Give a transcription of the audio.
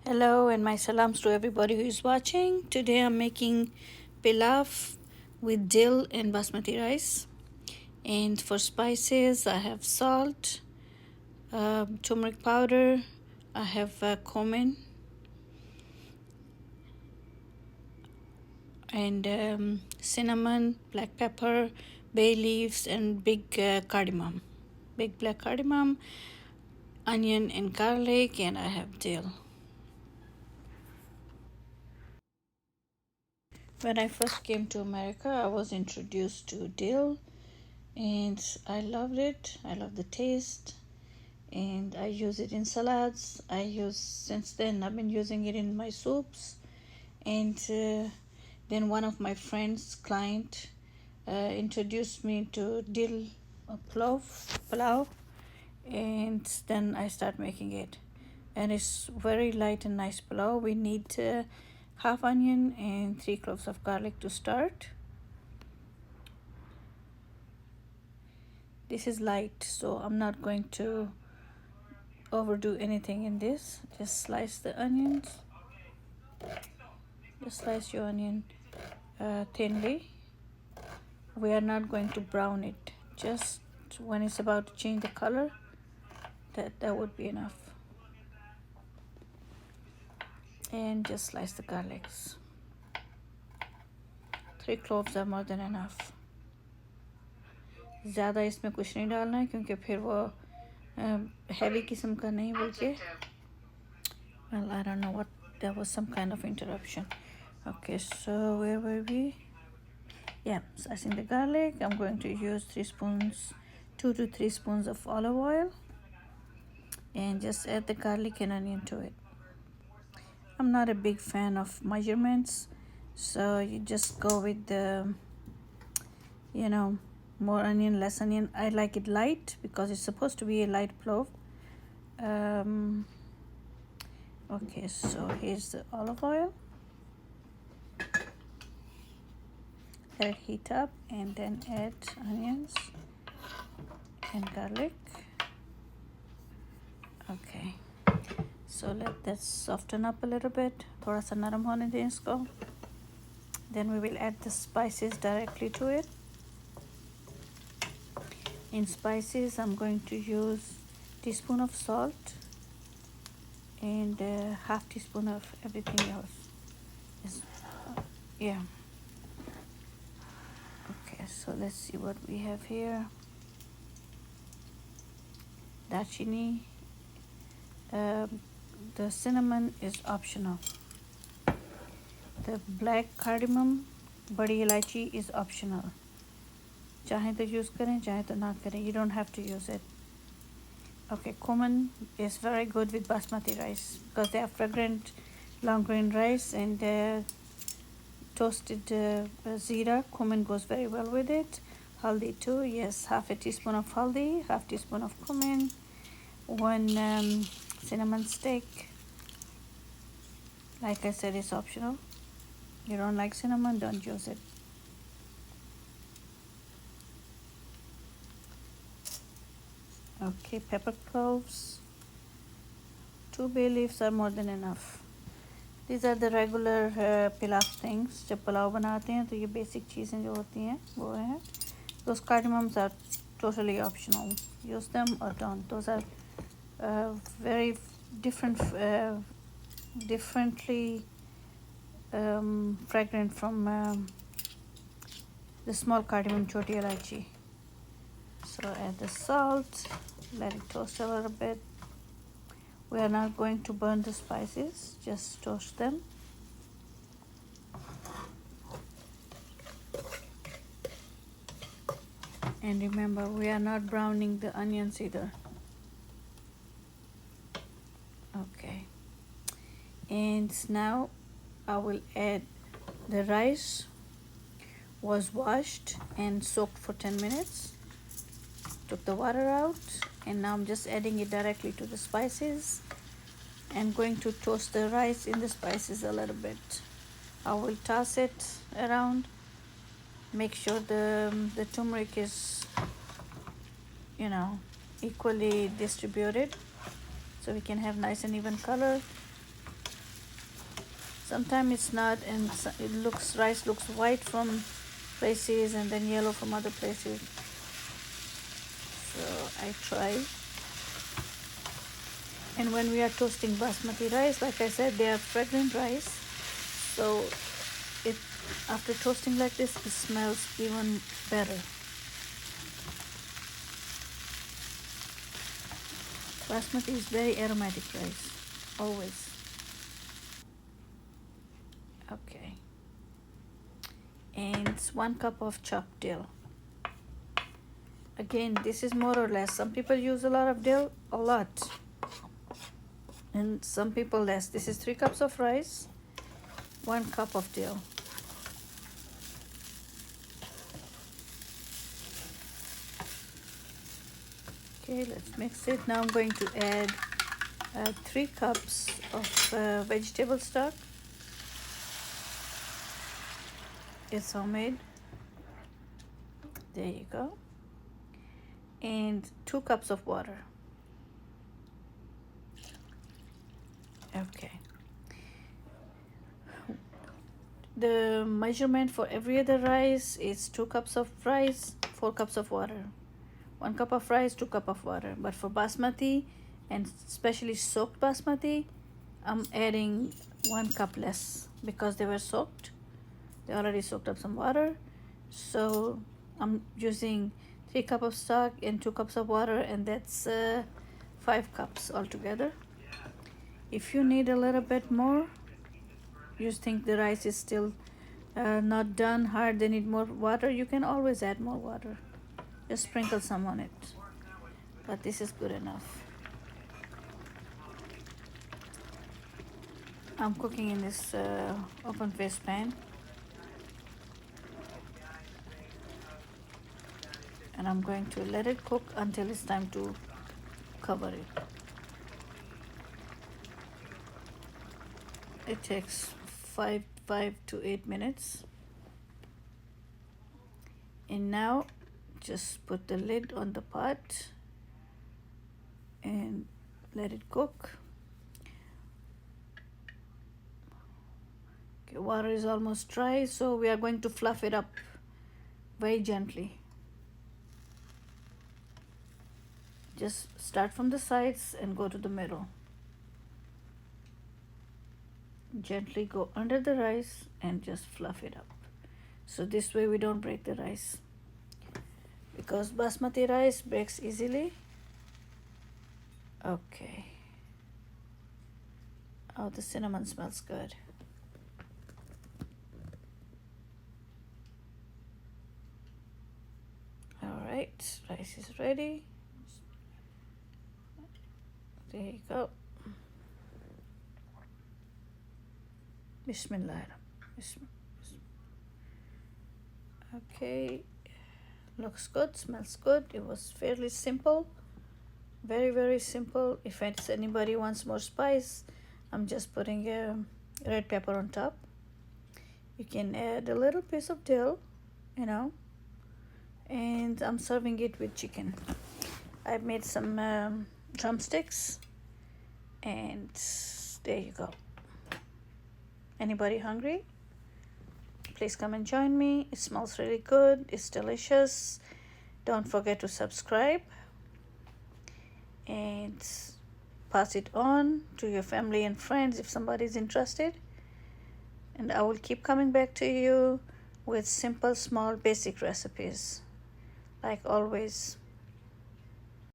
Hello and my salams to everybody who is watching. Today I'm making pilaf with dill and basmati rice. And for spices, I have salt, turmeric powder, I have cumin, and cinnamon, black pepper, bay leaves, and big cardamom, big black cardamom, onion and garlic, and I have dill. When I first came to America, I was introduced to dill and I loved it. I love the taste, and I use it in salads. Since then I've been using it in my soups, and then one of my friends client introduced me to dill pulao, and then I start making it, and it's very light and nice pulao. We need half onion and 3 cloves of garlic to start. This is light, so I'm not going to overdo anything in this. Just slice the onions. Just slice your onion thinly. We are not going to brown it. Just when it's about to change the color, that would be enough. And just slice the garlics. 3 cloves are more than enough. ज़्यादा इसमें कुछ नहीं डालना है क्योंकि फिर वो heavy किस्म का नहीं बल्कि well, I don't know what, there was some kind of interruption. Okay, so where were we? Yeah, slicing the garlic. I'm going to use 2 to 3 spoons of olive oil, and just add the garlic and onion to it. I'm not a big fan of measurements, so you just go with the, more onion, less onion. I like it light because it's supposed to be a light pulao. Okay, so here's the olive oil. Let it heat up and then add onions and garlic. Okay, so let that soften up a little bit. थोड़ा सा नरम होने दें इसको. Then we will add the spices directly to it. In spices, I'm going to use teaspoon of salt and half teaspoon of everything else. Yeah. Okay, so let's see what we have here. Dachini. The cinnamon is optional. The black cardamom, badi ilaichi, is optional. चाहें तो use करें, चाहें तो ना करें. You don't have to use it. Okay, cumin is very good with basmati rice because they are fragrant long grain rice, and toasted zira, cumin goes very well with it. Haldi too, yes, half a teaspoon of haldi, half teaspoon of cumin, 1 cinnamon stick. Like I said, it's optional. You don't like cinnamon, don't use it. Okay, pepper cloves, 2 bay leaves are more than enough. These are the regular pilaf things. जब पुलाव बनाते हैं तो ये basic चीज़ें जो होती हैं वो हैं. Those cardamoms are totally optional. Use them or don't. Those are very differently fragrant from the small cardamom choti ilaichi. So add the salt, let it toast a little bit. We are not going to burn the spices, just toast them. And remember, we are not browning the onions either. Okay. And now I will add the rice. Was washed and soaked for 10 minutes. Took the water out, and now I'm just adding it directly to the spices. I'm going to toast the rice in the spices a little bit. I will toss it around. Make sure the turmeric is, equally distributed, so we can have nice and even color. Sometimes it's not, and rice looks white from places and then yellow from other places. So I try. And when we are toasting basmati rice, like I said, they are fragrant rice, so it after toasting like this, it smells even better. Basmati is very aromatic rice, always. Okay. And 1 cup of chopped dill. Again, this is more or less. Some people use a lot of dill, a lot. And some people less. This is 3 cups of rice, 1 cup of dill. Okay, let's mix it. Now I'm going to add 3 cups of vegetable stock. It's homemade. There you go. And 2 cups of water. Okay. The measurement for every other rice is 2 cups of rice, 4 cups of water. 1 cup of rice, 2 cups of water. But for basmati, and especially soaked basmati, I'm adding 1 cup less because they were soaked. They already soaked up some water. So I'm using 3 cups of stock and 2 cups of water, and that's 5 cups altogether. If you need a little bit more, you think the rice is still not done hard, they need more water, you can always add more water. Just sprinkle some on it. But this is good enough. I'm cooking in this open face pan. And I'm going to let it cook until it's time to cover it. It takes 5 to 8 minutes. And now just put the lid on the pot and let it cook. Okay, water is almost dry, so we are going to fluff it up very gently. Just start from the sides and go to the middle. Gently go under the rice and just fluff it up. So this way we don't break the rice, because basmati rice breaks easily. Okay. Oh, the cinnamon smells good. All right, rice is ready. There you go. Bismillah. Okay, looks good, smells good. It was fairly simple, very simple. If anybody wants more spice, I'm just putting a red pepper on top. You can add a little piece of dill, and I'm serving it with chicken. I've made some drumsticks, and there you go. Anybody hungry? Please come and join me. It smells really good. It's delicious. Don't forget to subscribe and pass it on to your family and friends if somebody is interested. And I will keep coming back to you with simple, small, basic recipes, like always.